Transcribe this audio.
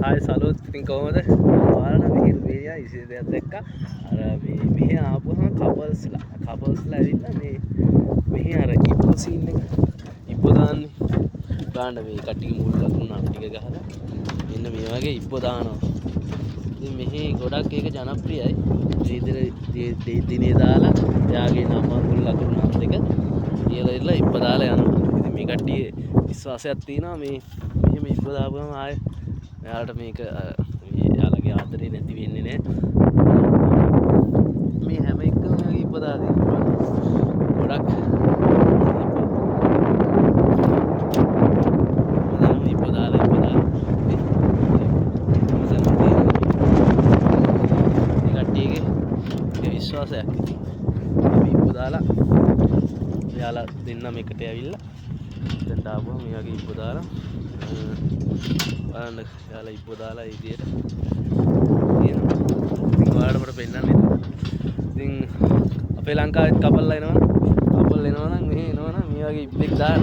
ආයෙ සලුත් ඉතින් කොහොමද බලන්න මිහිරු බේරියා ඉසිදයක් දැක්කා අර මේ මෙහෙ ආපුවම කපල්ස්ලා ඇවිල්ලා මේ මෙහෙ අර ඉප්පු සීන් එක ඉප්පු දාන්නේ ගාන්න මේ කට්ටිය මුල් ලකුණු නම් ටික ගහලා මෙන්න මේ වගේ ඉප්පු දානවා ඉතින් මෙහි ගොඩක් ඒක ජනප්‍රියයි මේ දිනේ දාලා එයාගේ නම මුල් ලකුණු නම් දෙක කියලා ඉල්ල ඉප්පු දාලා යනවා ඉතින් මේ කට්ටිය විශ්වාසයක් තියෙනවා මේ මෙහෙම ඉප්පු දාපුවම ආයෙ එයාලට මේක එයාලගේ ආදරේ නැති වෙන්නේ නැහැ මේ හැම එකම ඉපදා දෙනවා ගොඩක් විශ්වාසයක් අපි ඉප්පු දාලා එයාලා දෙන්නම එකට ඇවිල්ලා දැන් දාපුවා මේ වගේ ඉප්පු දාලා බලන්න එයාලා ඉප්පු දාලා ඒ විදියට තියෙනවා ඉතින් ඔයාලට මට පෙන්නන්න ඉතින් අපේ ලංකාවෙත් කපල් එනවනම් මෙහෙ එනවනම් මේ වගේ ඉප්පෙක් දාන්න